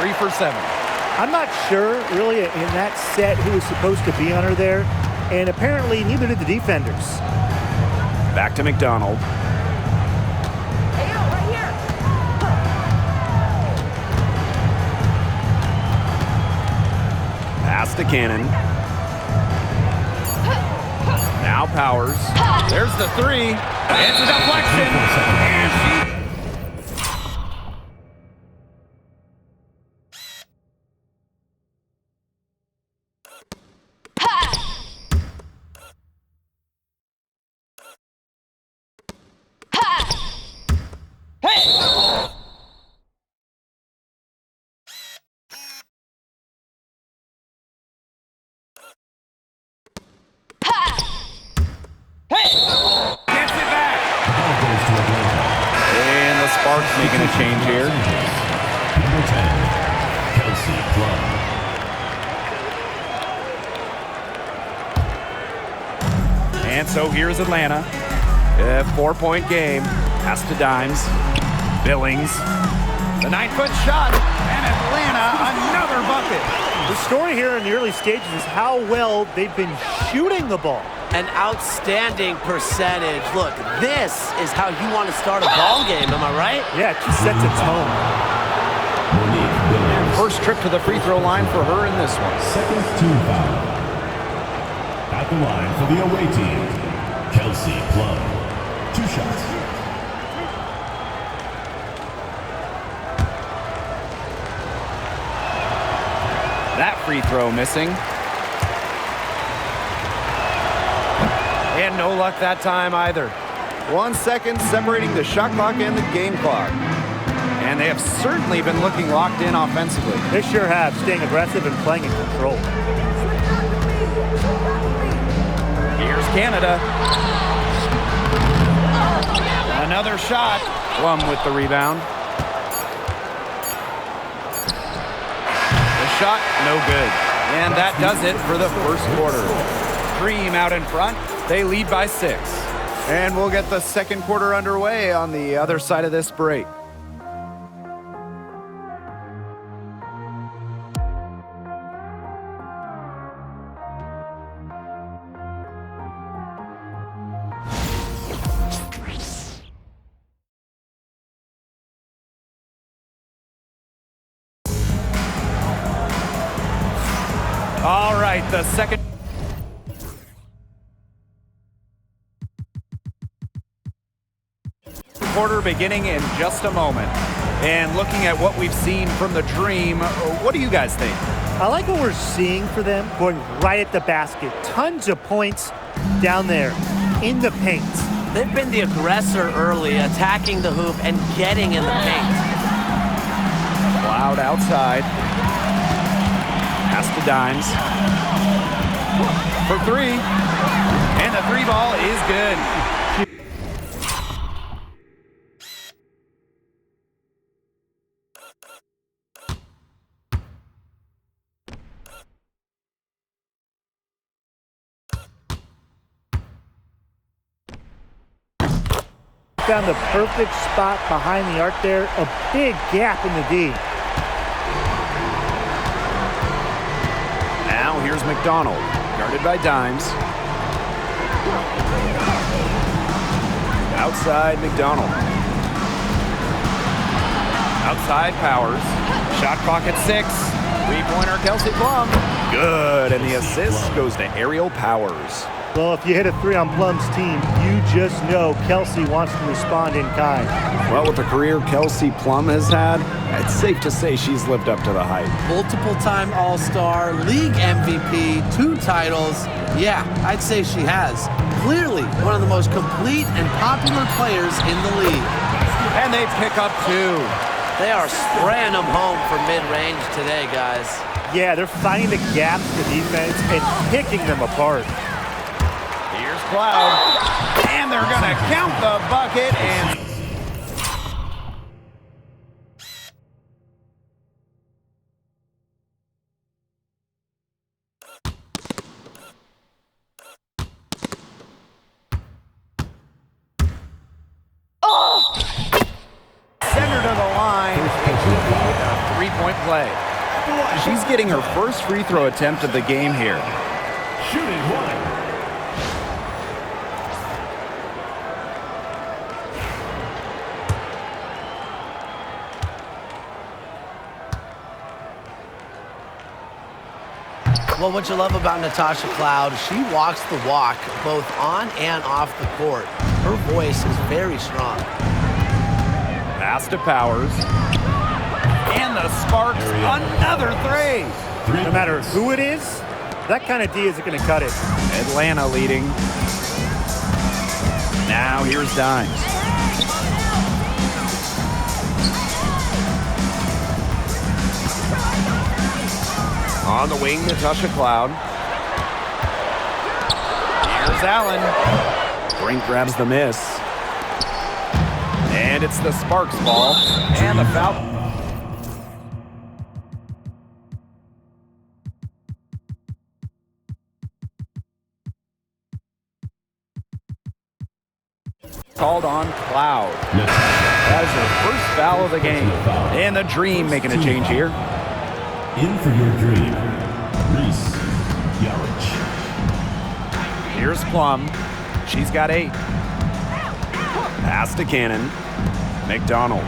3 for 7. I'm not sure, really, in that set who was supposed to be on her there, and apparently neither did the defenders. Back to McDonald. Hey, yo, right here. Pass to Cannon. Now Powers. There's the 3. It's a deflection. And she... Gets it back. And the Sparks making a change here. Number 10, Kelsey Plum. And so here's Atlanta. A 4-point game. Pass to Dimes. Billings. The 9-foot shot. And Atlanta, another bucket. The story here in the early stages is how well they've been shooting the ball. An outstanding percentage. Look, this is how you want to start a ball game, am I right? Yeah, it just sets a tone. Monique Billings. First trip to the free throw line for her in this one. Second team foul. At the line for the away team, Kelsey Plum. 2 shots. That free throw missing. And no luck that time either. 1 second separating the shot clock and the game clock. And they have certainly been looking locked in offensively. They sure have, staying aggressive and playing in control. Here's Canada. Another shot. Plum with the rebound. The shot, no good. And that does it for the first quarter. Cream out in front. They lead by 6. And we'll get the second quarter underway on the other side of this break. All right, the second quarter beginning in just a moment. And looking at what we've seen from the Dream, what do you guys think? I like what we're seeing for them, going right at the basket. Tons of points down there in the paint. They've been the aggressor early, attacking the hoop and getting in the paint. Cloud outside. Pass to Dimes. For 3. And the 3 ball is good. Found the perfect spot behind the arc there. A big gap in the D. Now here's McDonald. Guarded by Dimes. Outside McDonald. Outside Powers. Shot clock at 6. 3-pointer Kelsey Plum. Good, and the assist goes to Aerial Powers. Well, if you hit a 3 on Plum's team, you just know Kelsey wants to respond in kind. Well, with the career Kelsey Plum has had, it's safe to say she's lived up to the hype. Multiple-time All-Star, league MVP, 2 titles. Yeah, I'd say she has. Clearly one of the most complete and popular players in the league. And they pick up 2. They are spraying them home for mid-range today, guys. Yeah, they're finding the gaps to defense and picking them apart. Here's Cloud. And they're going to count the bucket and... 3-point play. She's getting her first free throw attempt of the game here. Shooting one. Well, what you love about Natasha Cloud, she walks the walk both on and off the court. Her voice is very strong. Pass to Powers. And the Sparks, another three. No matter who it is, that kind of D isn't going to cut it. Atlanta leading. Now here's Dimes. On the wing, Natasha Cloud. Here's Allen. Brink grabs the miss. And it's the Sparks ball. And the foul. Called on Cloud. That is her first foul of the game. And the Dream making a change here. In for your dream, Reese Yarich. Here's Plum. She's got 8. Pass to Cannon. McDonald.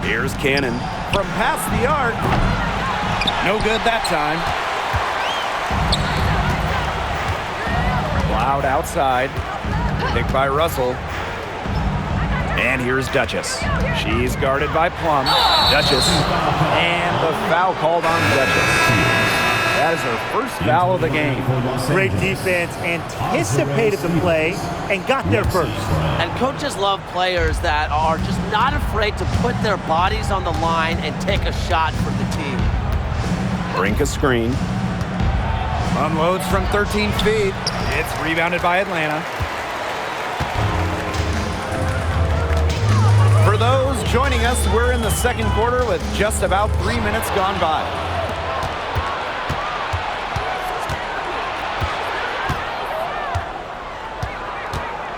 Here's Cannon from past the arc. No good that time. Cloud outside. Picked by Russell. And here's Duchess. She's guarded by Plum. Duchess. And the foul called on Duchess. That is her first foul of the game. Great defense, anticipated the play, and got there first. And coaches love players that are just not afraid to put their bodies on the line and take a shot for the team. Brink a screen. Unloads from 13 feet. It's rebounded by Atlanta. For those joining us, we're in the second quarter with just about 3 minutes gone by.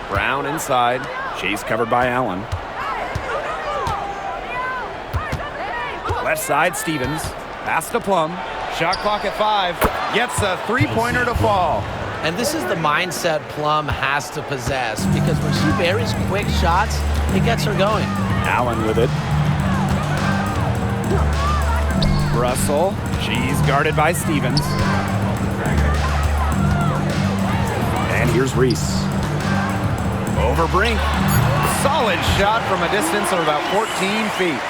Brown inside. She's covered by Allen. Left side, Stevens. Pass to Plum. Shot clock at 5. Gets a three-pointer to fall. And this is the mindset Plum has to possess, because when she buries quick shots, it gets her going. Allen with it. Russell. She's guarded by Stevens. And here's Reese. Over Brink. Solid shot from a distance of about 14 feet.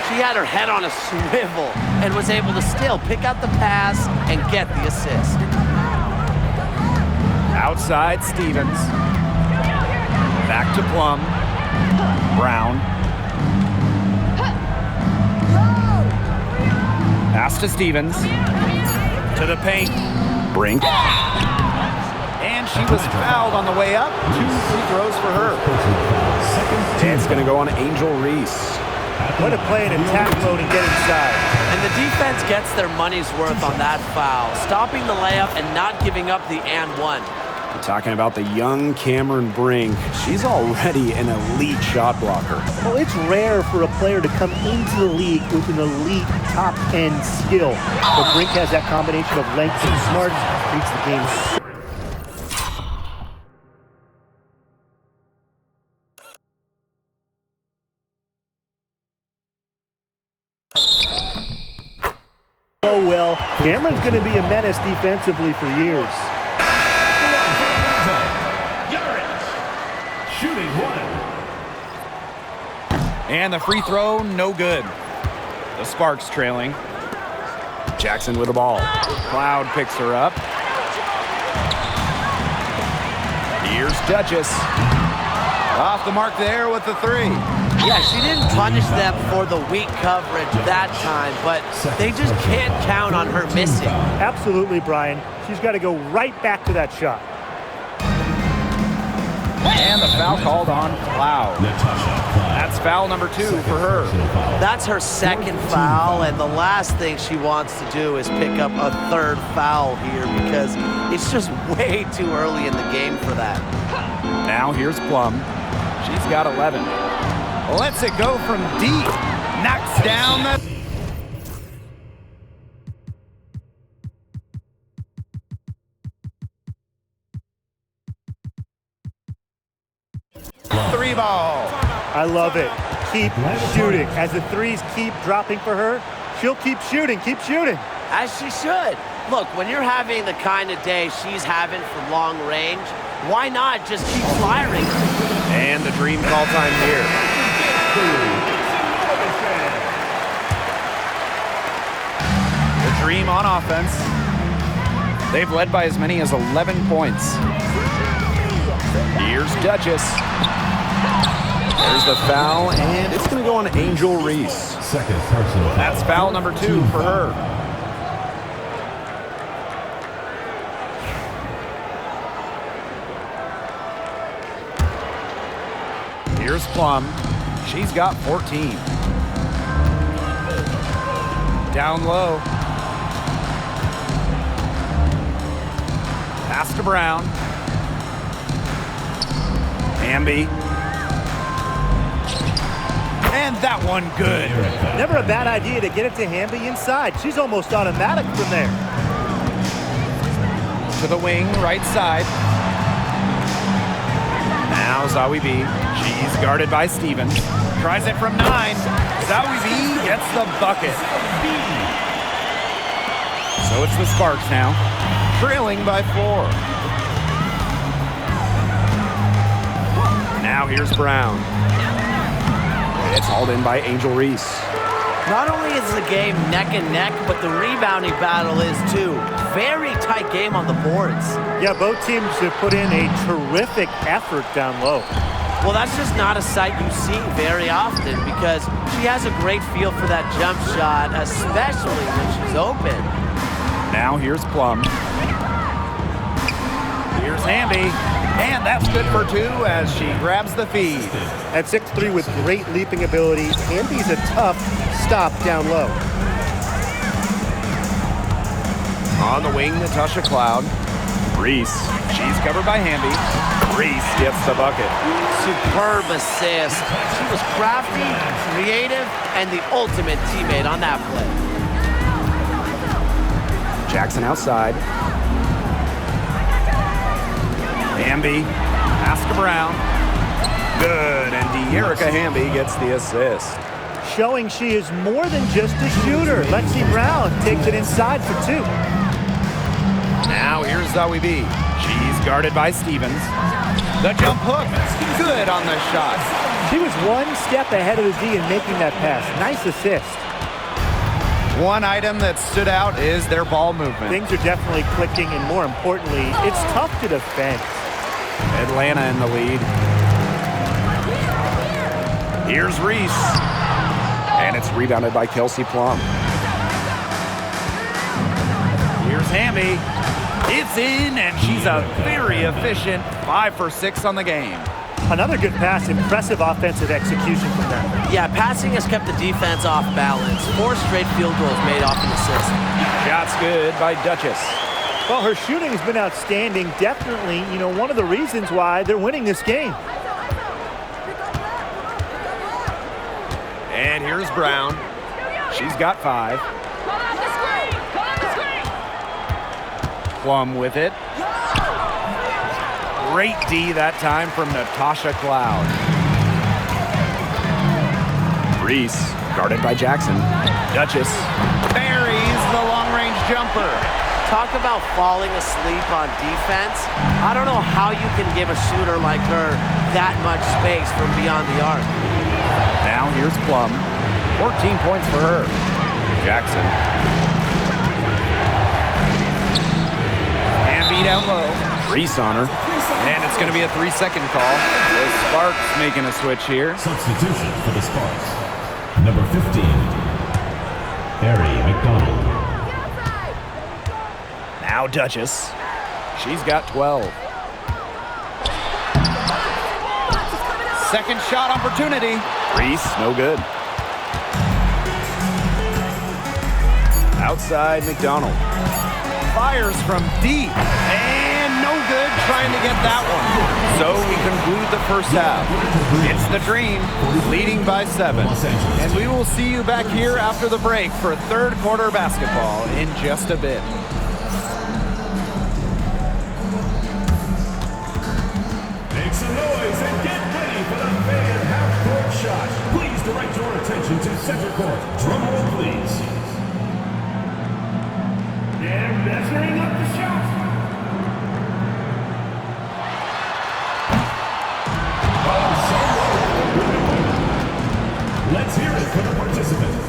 She had her head on a swivel and was able to still pick out the pass and get the assist. Outside, Stevens. Back to Plum. Brown. Pass to Stevens. To the paint. Brink. And she was fouled on the way up. 2 free throws for her. It's going to go on Angel Reese. Way to play in attack mode and get inside. And the defense gets their money's worth on that foul, stopping the layup and not giving up the and one. We're talking about the young Cameron Brink. She's already an elite shot blocker. Well, it's rare for a player to come into the league with an elite top-end skill. But Brink has that combination of length and smarts, reads the game. So well, Cameron's going to be a menace defensively for years. Shooting one. And the free throw, no good. The Sparks trailing. Jackson with the ball. Cloud picks her up. Here's Duchess. Off the mark there with the 3. Yeah, she didn't punish them for the weak coverage that time, but they just can't count on her missing. Absolutely, Brian. She's got to go right back to that shot. And the foul called on Cloud. Natasha Cloud. That's foul number 2 for her. That's her second foul, and the last thing she wants to do is pick up a 3rd foul here, because it's just way too early in the game for that. Now here's Plum. She's got 11. Lets it go from deep. Knocks down the... Three ball. I love it. Keep shooting. As the threes keep dropping for her, she'll keep shooting, keep shooting. As she should. Look, when you're having the kind of day she's having from long range, why not just keep firing? And the dream call time here. The dream on offense. They've led by as many as 11 points. Here's Duchess. There's the foul, and it's going to go on Angel Reese. Second personal. That's foul number 2 for her. Here's Plum. She's got 14. Down low. Pass to Brown. Hamby. And that one good. Never a bad idea to get it to Hamby inside. She's almost automatic from there. To the wing, right side. Now Zawi B. She's guarded by Stevens. Tries it from 9. Zawi B gets the bucket. So it's the Sparks now, trailing by 4. Now here's Brown. It's hauled in by Angel Reese. Not only is the game neck and neck, but the rebounding battle is too. Very tight game on the boards. Yeah, both teams have put in a terrific effort down low. Well, that's just not a sight you see very often because she has a great feel for that jump shot, especially when she's open. Now here's Plum. Here's Hamby. And that's good for 2 as she grabs the feed. At 6'3" with great leaping ability, Hamby's a tough stop down low. On the wing, Natasha Cloud. Reese. She's covered by Hamby. Reese gets the bucket. Superb assist. She was crafty, creative, and the ultimate teammate on that play. Jackson outside. Hamby. Pass to Brown. Good. And De'Erica Hamby gets the assist. Showing she is more than just a shooter. Lexi Brown takes it inside for 2. Now here's Zawi B. She's guarded by Stevens. The jump hook. Good on the shot. She was one step ahead of the D in making that pass. Nice assist. One item that stood out is their ball movement. Things are definitely clicking, and more importantly, it's tough to defend. Atlanta in the lead. Here's Reese. And it's rebounded by Kelsey Plum. Here's Hamby. It's in, and she's a very efficient 5 for 6 on the game. Another good pass. Impressive offensive execution from them. Yeah, passing has kept the defense off balance. 4 straight field goals made off an assist. Shots good by Duchess. Well, her shooting has been outstanding. Definitely, one of the reasons why they're winning this game. And here's Brown. She's got 5. Plum with it. Great D that time from Natasha Cloud. Reese, guarded by Jackson. Duchess buries the long-range jumper. Talk about falling asleep on defense. I don't know how you can give a shooter like her that much space from beyond the arc. Now here's Plum. 14 points for her. Jackson. Hamby down low. Reese on her. And it's going to be a 3-second call. The Sparks making a switch here. Substitution for the Sparks. Number 15, Ari McDonald. Now Duchess. She's got 12. Second shot opportunity. Reese, no good. Outside McDonald. Fires from deep. And no good trying to get that one. So we conclude the first half. It's the Dream leading by 7. And we will see you back here after the break for third quarter basketball in just a bit. Make some noise and get ready for the fan half-court shot. Please direct your attention to center court. Drum roll, please. They're measuring up the shot. Let's hear it for the participants.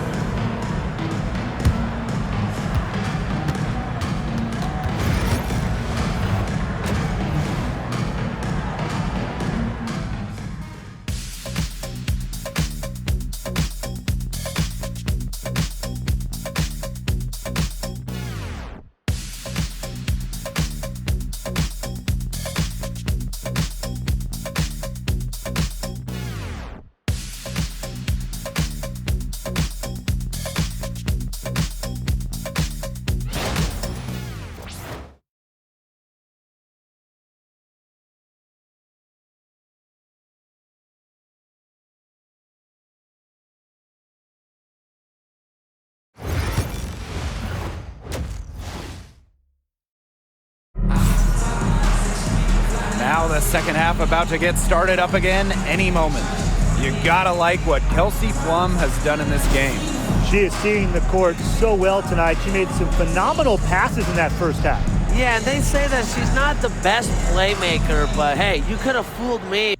Now the second half about to get started up again any moment. You gotta like what Kelsey Plum has done in this game. She is seeing the court so well tonight. She made some phenomenal passes in that first half. Yeah, and they say that she's not the best playmaker, but hey, you could have fooled me.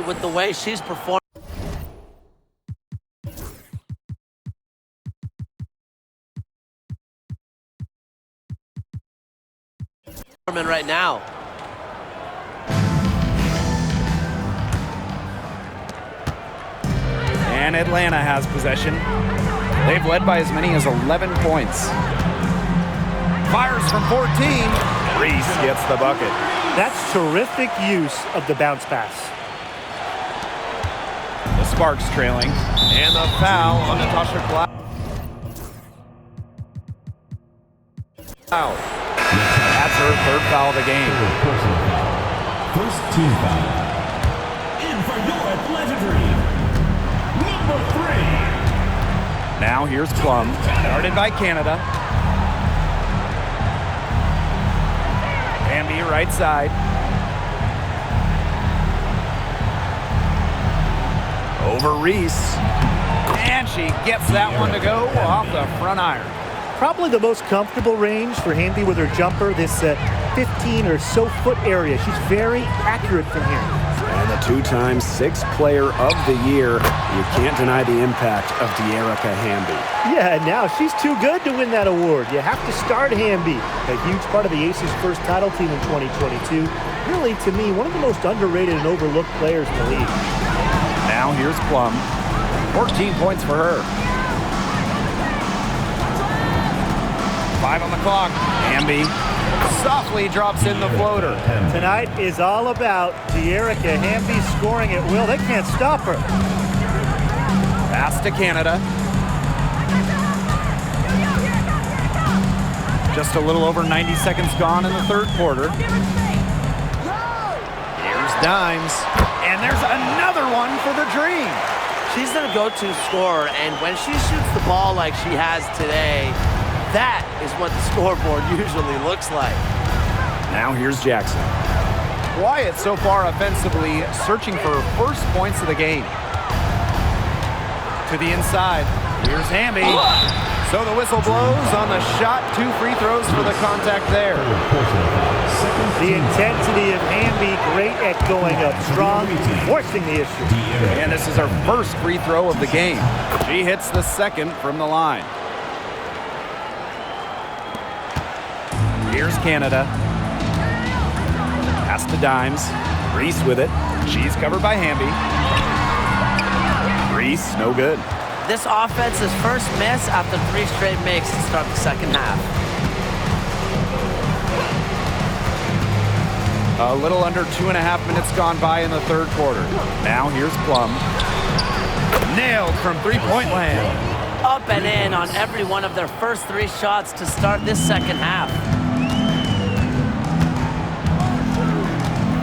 With the way she's performing right now. And Atlanta has possession. They've led by as many as 11 points. Fires from 14. Reese gets the bucket. That's terrific use of the bounce pass. The Sparks trailing. And the foul on Natasha Cloud. That's her third foul of the game. First team foul. In for your Atlanta Dream. Number 3. Now here's Plum, guarded by Canada. Bambi right side. Over Reese. And she gets that one to go off the front iron. Probably the most comfortable range for Hamby with her jumper, this 15 or so foot area. She's very accurate from here. And the 2-time 6th Player of the Year. You can't deny the impact of De'Erica Hamby. Yeah, and now she's too good to win that award. You have to start Hamby. A huge part of the Aces' first title team in 2022. Really, to me, one of the most underrated and overlooked players in the league. Now here's Plum. 14 points for her. 5 on the clock. Hamby softly drops in the floater. Tonight is all about De'Erica Hamby scoring at will. They can't stop her. Pass to Canada. Just a little over 90 seconds gone in the third quarter. Here's Dimes. And there's another one for the Dream. She's their go-to scorer, and when she shoots the ball like she has today, that is what the scoreboard usually looks like. Now here's Jackson. Quiet so far offensively, searching for her first points of the game. To the inside. Here's Hamby. So the whistle blows on the shot. 2 free throws for the contact there. The intensity of Hamby, great at going up strong, forcing the issue. And this is her first free throw of the game. She hits the second from the line. Here's Canada. Pass to Dimes. Reese with it. She's covered by Hamby. Reese, no good. This offense's first miss after 3 straight makes to start the second half. A little under 2.5 minutes gone by in the third quarter. Now here's Plum. Nailed from three-point land. Up and in on every one of their first 3 shots to start this second half.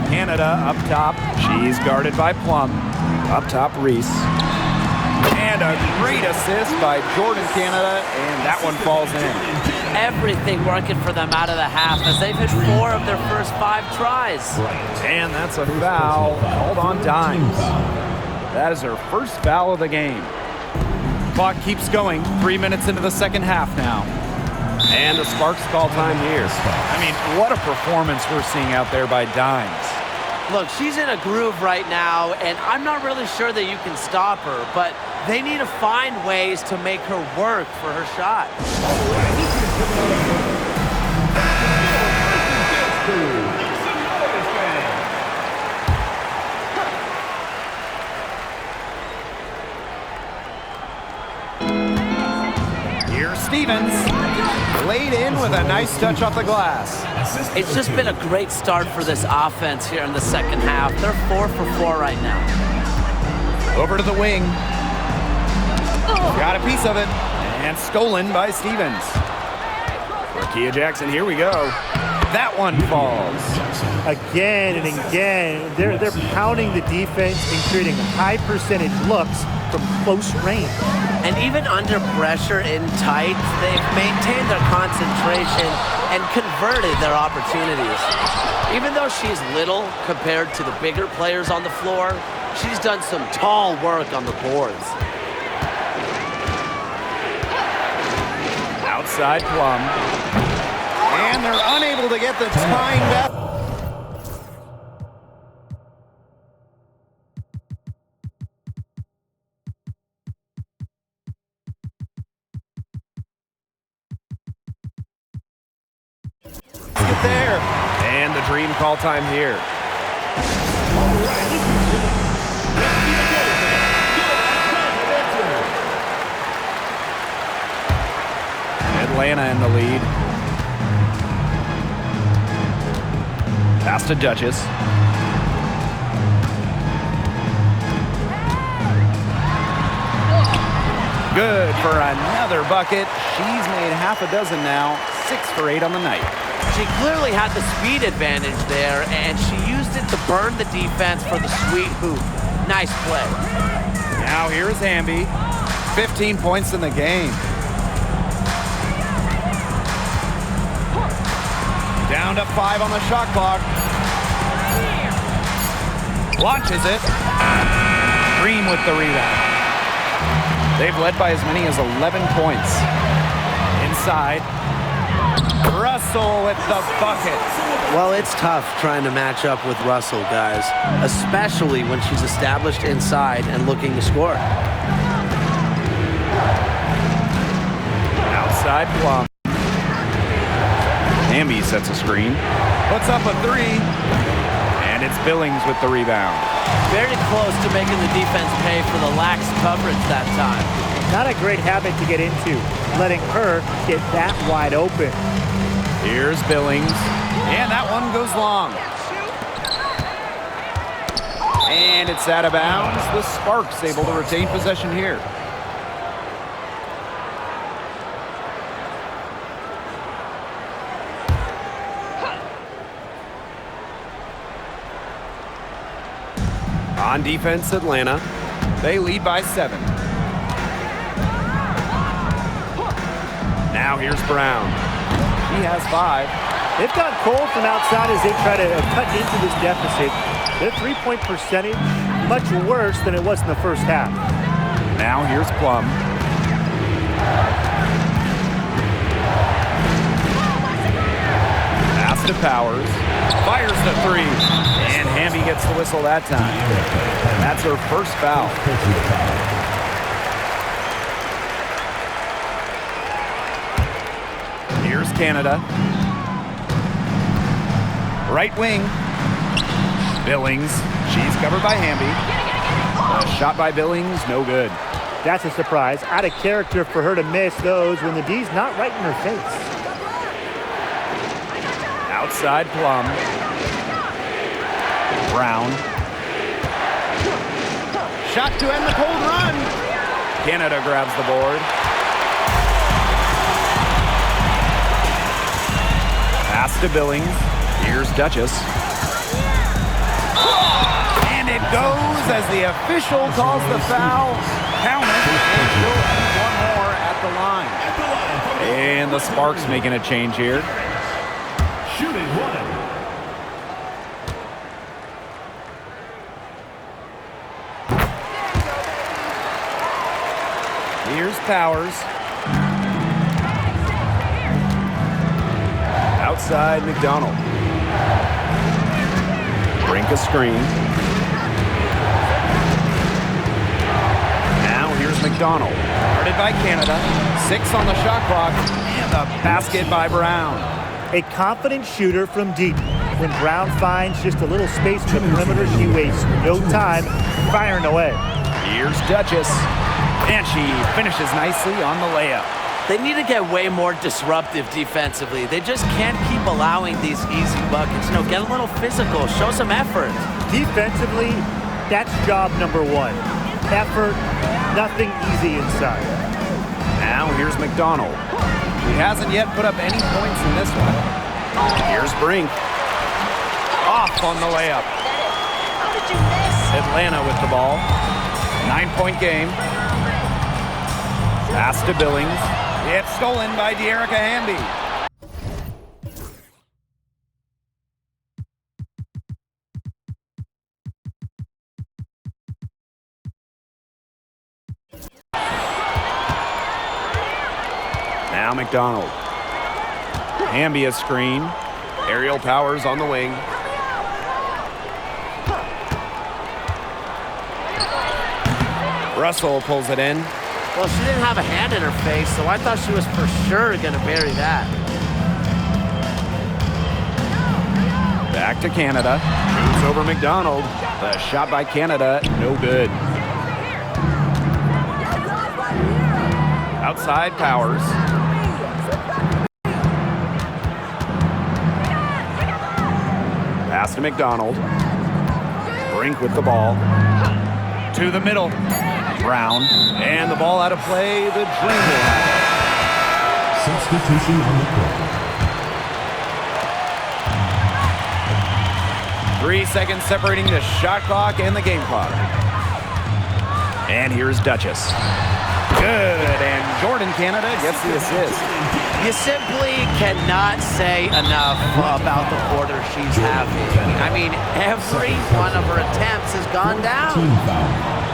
Canada up top. She's guarded by Plum. Up top, Reese. And a great assist by Jordan Canada, and that one falls in. Everything working for them out of the half as they've hit 4 of their first 5 tries. And that's a foul called on Dimes. That is her first foul of the game. Clock keeps going. 3 minutes into the second half now. And the Sparks call time here. I mean, what a performance we're seeing out there by Dimes. Look, she's in a groove right now, and I'm not really sure that you can stop her, but they need to find ways to make her work for her shot. Here's Stevens. Laid in with a nice touch off the glass. It's just been a great start for this offense here in the second half. They're 4 for 4 right now. Over to the wing. Got a piece of it. And stolen by Stevens. For Kia Jackson, here we go. That one falls. Again and again, they're pounding the defense and creating high percentage looks from close range. And even under pressure in tight, they've maintained their concentration and converted their opportunities. Even though she's little compared to the bigger players on the floor, she's done some tall work on the boards. Outside Plum. And they're unable to get the tying back. There. And the Dream call time here. Atlanta in the lead. Pass to Duchess. Good for another bucket. She's made half a dozen now. 6 for 8 on the night. She clearly had the speed advantage there, and she used it to burn the defense for the sweet hoop. Nice play. Now here's Hamby. 15 points in the game. Down to 5 on the shot clock. Launches it. Dream with the rebound. They've led by as many as 11 points. Inside. Russell with the bucket. Well, it's tough trying to match up with Russell, guys, especially when she's established inside and looking to score. Outside Plum. Hamby sets a screen. Puts up a 3. And it's Billings with the rebound. Very close to making the defense pay for the lax coverage that time. Not a great habit to get into, letting her get that wide open. Here's Billings. And that one goes long. And it's out of bounds. The Sparks able to retain possession here. On defense, Atlanta. They lead by 7. Now here's Brown. He has 5. They've gone cold from outside as they try to cut into this deficit. Their three-point percentage much worse than it was in the first half. Now here's Plum. Pass to Powers. Fires the 3. And Hamby gets the whistle that time. That's her first foul. Here's Canada. Right wing. Billings. She's covered by Hamby. A shot by Billings, no good. That's a surprise. Out of character for her to miss those when the D's not right in her face. Outside Plum. Brown. Shot to end the cold run. Canada grabs the board. Pass to Billings. Here's Duchess. And it goes as the official calls the foul. Count it. And she'll have one more at the line. And the Sparks making a change here. Shooting 1. Here's Powers. Outside McDonald. Brink a screen. Now here's McDonald. Guarded by Canada. 6 on the shot clock. And a basket by Brown. A confident shooter from deep. When Brown finds just a little space in the perimeter, she wastes no time firing away. Here's Duchess. And she finishes nicely on the layup. They need to get way more disruptive defensively. They just can't keep allowing these easy buckets. No, get a little physical. Show some effort. Defensively, that's job number 1. Effort, nothing easy inside. Now here's McDonald. He hasn't yet put up any points in this one. Here's Brink. Off on the layup. Atlanta with the ball. 9-point game. Pass to Billings. It's stolen by De'Erica Hamby. Now McDonald. Hamby a screen. Aerial Powers on the wing. Russell pulls it in. Well, she didn't have a hand in her face, so I thought she was for sure going to bury that. Back to Canada. Moves over McDonald. The shot by Canada, no good. Outside Powers. Pass to McDonald. Brink with the ball. To the middle. Brown. And the ball out of play. The Dream will have it. Substitution on the court. 3 seconds separating the shot clock and the game clock. And here's Duchess. Good. And Jordan Canada gets the assist. You simply cannot say enough about the quarter she's having. I mean, every one of her attempts has gone down. Team foul.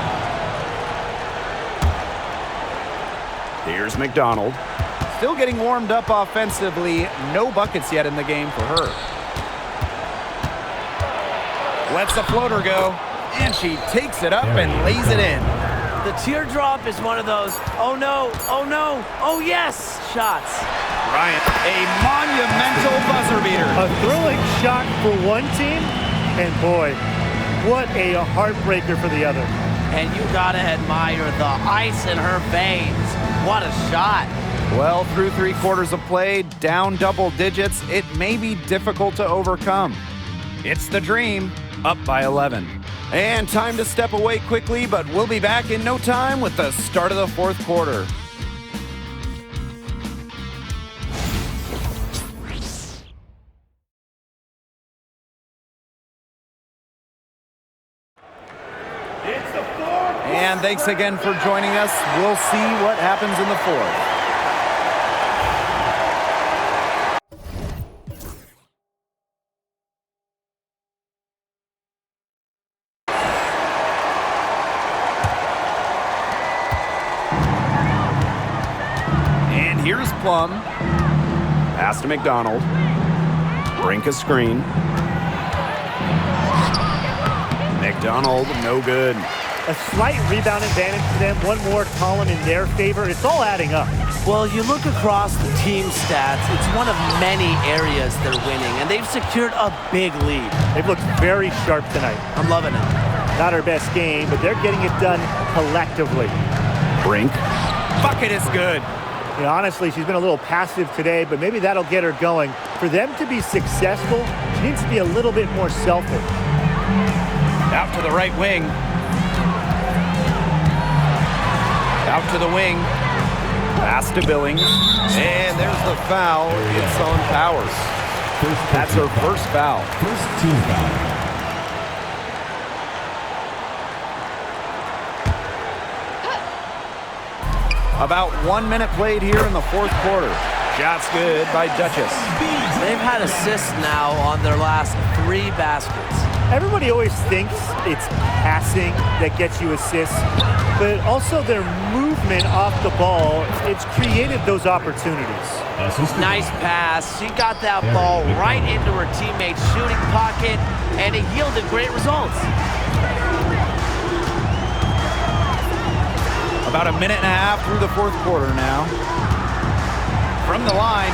Here's McDonald. Still getting warmed up offensively. No buckets yet in the game for her. Lets the floater go. And she takes it up and lays it in. The teardrop is one of those, oh no, oh yes shots. Bryant, a monumental buzzer beater. A thrilling shot for one team, and boy, what a heartbreaker for the other. And you gotta admire the ice in her veins. What a shot. Well, through 3 quarters of play, down double digits, it may be difficult to overcome. It's the Dream, up by 11. And time to step away quickly, but we'll be back in no time with the start of the 4th quarter. And thanks again for joining us. We'll see what happens in the fourth. And here's Plum. Pass to McDonald. Brink a screen. McDonald, no good. A slight rebound advantage for them. One more column in their favor. It's all adding up. Well, you look across the team stats, it's one of many areas they're winning, and they've secured a big lead. They've looked very sharp tonight. I'm loving it. Not her best game, but they're getting it done collectively. Brink. Bucket is good. You know, honestly, she's been a little passive today, but maybe that'll get her going. For them to be successful, she needs to be a little bit more selfish. Out to the right wing. Out to the wing. Pass to Billings. And there's the foul. It's on Powers. That's her first foul. First team foul. About 1 minute played here in the fourth quarter. Shots good by Duchess. They've had assists now on their last 3 baskets. Everybody always thinks it's passing that gets you assists, but also their movement off the ball, it's created those opportunities. Nice pass. She got that ball right into her teammate's shooting pocket, and it yielded great results. About a minute and a half through the fourth quarter now. From the line.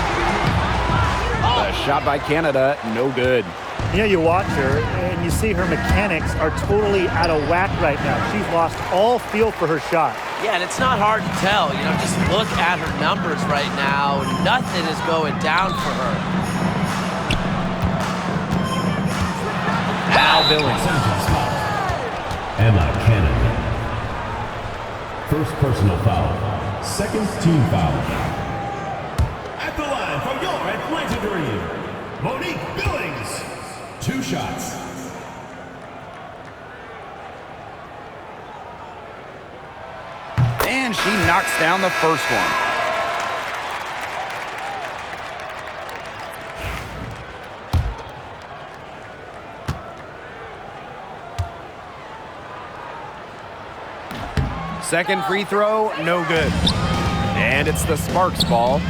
A shot by Canada, no good. You know, you watch her and you see her mechanics are totally out of whack right now. She's lost all feel for her shot. Yeah, and it's not hard to tell. You know, just look at her numbers right now. Nothing is going down for her. Now Billings. Emma Cannon. First personal foul. Second team foul. At the line for your Atlanta Dream, Monique Billings. 2 shots. And she knocks down the first one. Second free throw, no good. And it's the Sparks ball.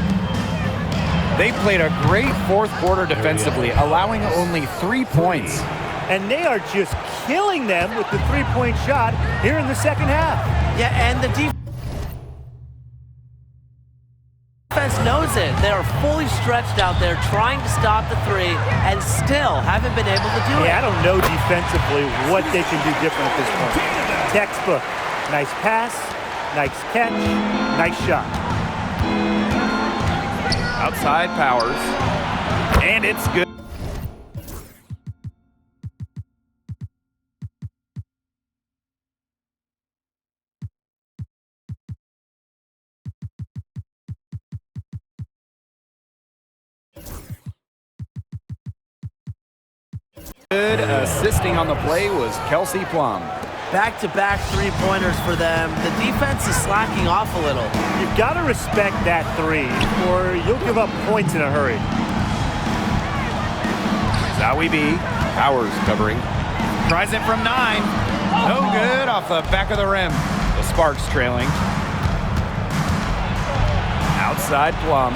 They played a great fourth quarter defensively, allowing only 3 points. And they are just killing them with the three-point shot here in the second half. Yeah, and the defense knows it. They are fully stretched out there trying to stop the 3 and still haven't been able to do it. Yeah, I don't know defensively what they can do different at this point. Textbook. Nice pass, nice catch, nice shot. Outside Powers. And it's good. Good assisting on the play was Kelsey Plum. Back-to-back three-pointers for them. The defense is slacking off a little. You've got to respect that 3, or you'll give up points in a hurry. Zowie B. Powers covering. Tries it from 9. No good off the back of the rim. The Sparks trailing. Outside Plum.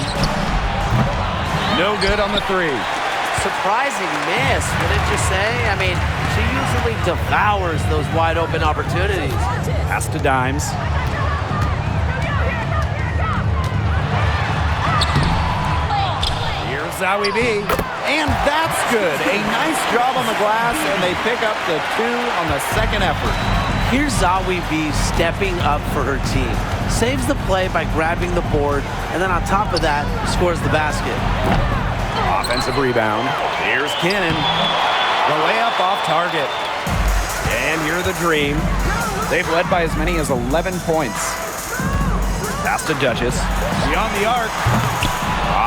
No good on the 3. Surprising miss, wouldn't you say? I mean, she usually devours those wide open opportunities. Pass to Dimes. Here's Zowie B. And that's good. A nice job on the glass, and they pick up the 2 on the second effort. Here's Zowie B stepping up for her team. Saves the play by grabbing the board, and then on top of that, scores the basket. Offensive rebound. Here's Cannon. The layup off target. And here are the Dream. They've led by as many as 11 points. Pass to Duchess. Beyond the arc.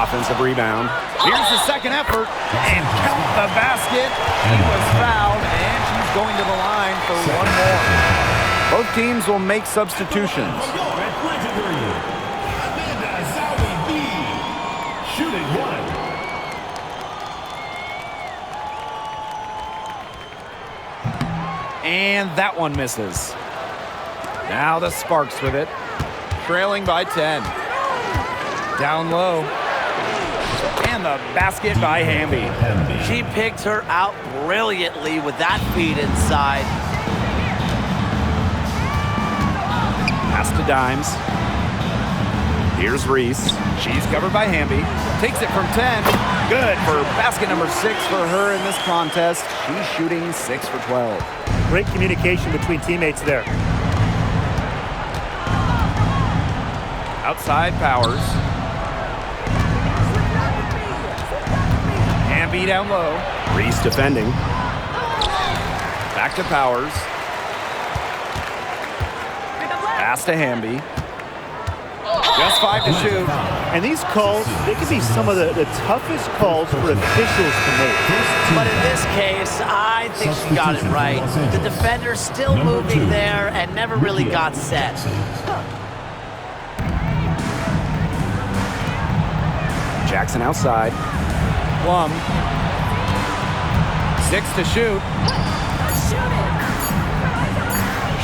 Offensive rebound. Here's the second effort. And count the basket. He was fouled, and she's going to the line for one more. Both teams will make substitutions. At 23, Amanda Zowie B. Shooting 1. And that one misses. Now the Sparks with it. Trailing by 10. Down low. And the basket by Hamby. She picked her out brilliantly with that feed inside. Pass to Dimes. Here's Reese. She's covered by Hamby. Takes it from 10. Good for basket number 6 for her in this contest. She's shooting 6 for 12. Great communication between teammates there. Outside Powers. Hamby down low. Reese defending. Back to Powers. Pass to Hamby. Just 5 to shoot. And these calls, they can be some of the toughest calls for officials to make. But in this case, I think she got it right. The defender still moving there and never really got set. Jackson outside. Plum. 6 to shoot.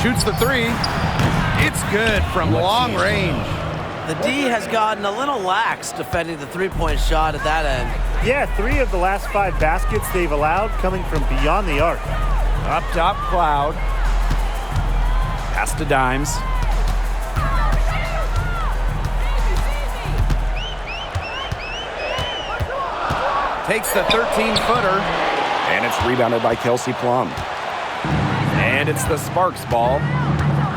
Shoots the 3. It's good from long range. The D has gotten a little lax defending the three-point shot at that end. Yeah, 3 of the last 5 baskets they've allowed coming from beyond the arc. Up top, Cloud. Pass to Dimes. Takes the 13-footer. And it's rebounded by Kelsey Plum. And it's the Sparks ball.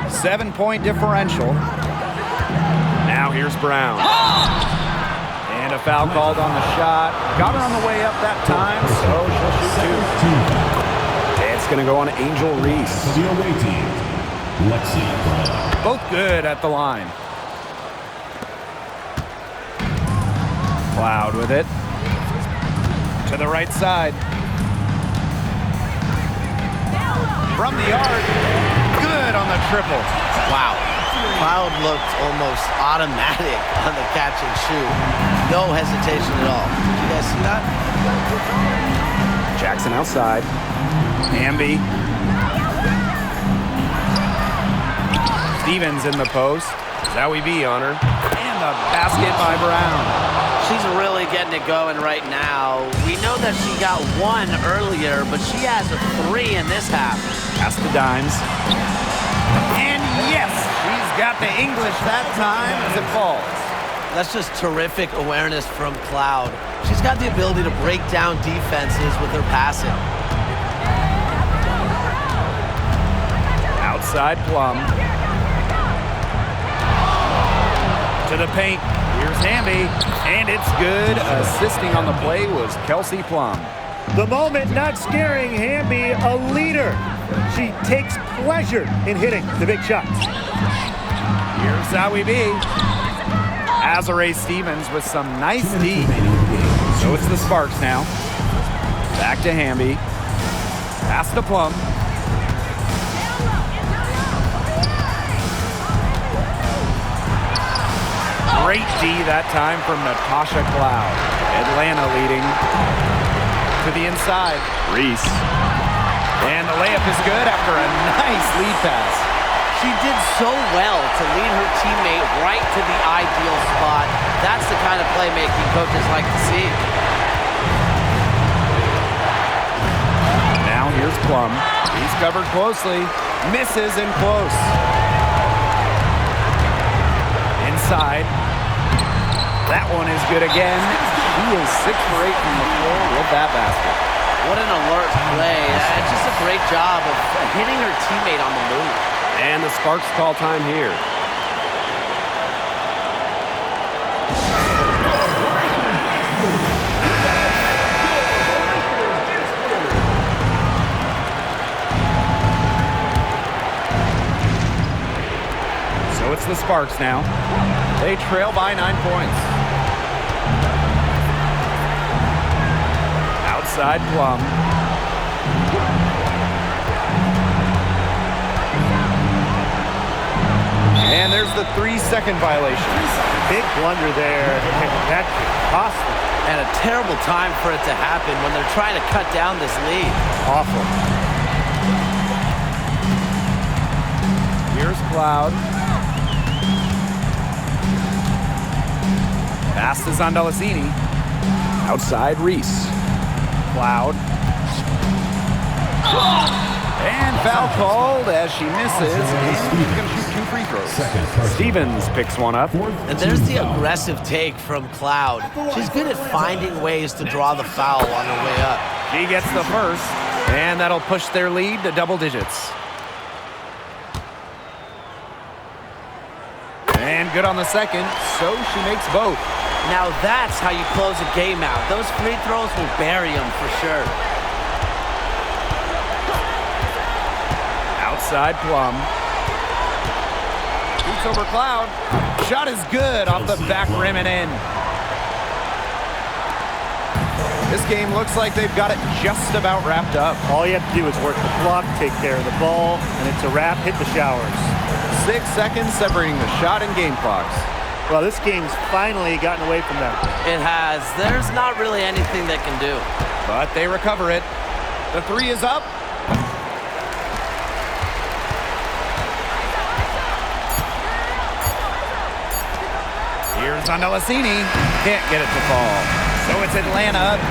7-point differential. Now here's Brown. And a foul called on the shot. Got her on the way up that time, so she'll shoot 2. And it's going to go on Angel Reese. The away team, Lexi Brown. Both good at the line. Cloud with it. To the right side. From the arc. Good on the triple. Wow. Cloud looked almost automatic on the catch and shoot. No hesitation at all. Did you guys see that? Jackson outside. Hamby. Stevens in the post. Zowie B on her. And the basket by Brown. She's really getting it going right now. We know that she got 1 earlier, but she has a 3 in this half. Pass to Dimes. And yes, she's got the English that time as it falls. That's just terrific awareness from Cloud. She's got the ability to break down defenses with her passing. Outside Plum. To the paint. Here's Hamby. And it's good. Assisting on the play was Kelsey Plum. The moment not scaring Hamby, a leader. She takes pleasure in hitting the big shots. Here's Zowie B. Azare Stevens with some nice D. So it's the Sparks now. Back to Hamby. Pass to Plum. Great D that time from Natasha Cloud. Atlanta leading to the inside. Reese. And the layup is good after a nice lead pass. She did so well to lead her teammate right to the ideal spot. That's the kind of playmaking coaches like to see. Now here's Plum. He's covered closely. Misses in close. Inside. That one is good again. She is 6 for 8 from the floor with that basket. What an alert play. It's just a great job of hitting her teammate on the move. And the Sparks call time here. So it's the Sparks now. They trail by 9 points. Outside Plum. And there's the 3-second violation. Big blunder there. That's costly. And a terrible time for it to happen when they're trying to cut down this lead. Awful. Here's Cloud. Pass is on Delazzini. Outside Reese. Cloud. And foul called as she misses. And she's going to shoot 2 free throws. Stevens picks one up. And there's the aggressive take from Cloud. She's good at finding ways to draw the foul on her way up. She gets the first, and that'll push their lead to double digits. And good on the second, so she makes both. Now that's how you close a game out. Those free throws will bury them for sure. Outside Plum. Shoots over Cloud. Shot is good off the back rim and in. This game looks like they've got it just about wrapped up. All you have to do is work the clock, take care of the ball, and it's a wrap. Hit the showers. 6 seconds separating the shot and game clocks. Well, this game's finally gotten away from them. It has. There's not really anything they can do. But they recover it. The 3 is up. Here's on Delazzini. Can't get it to fall. So it's Atlanta.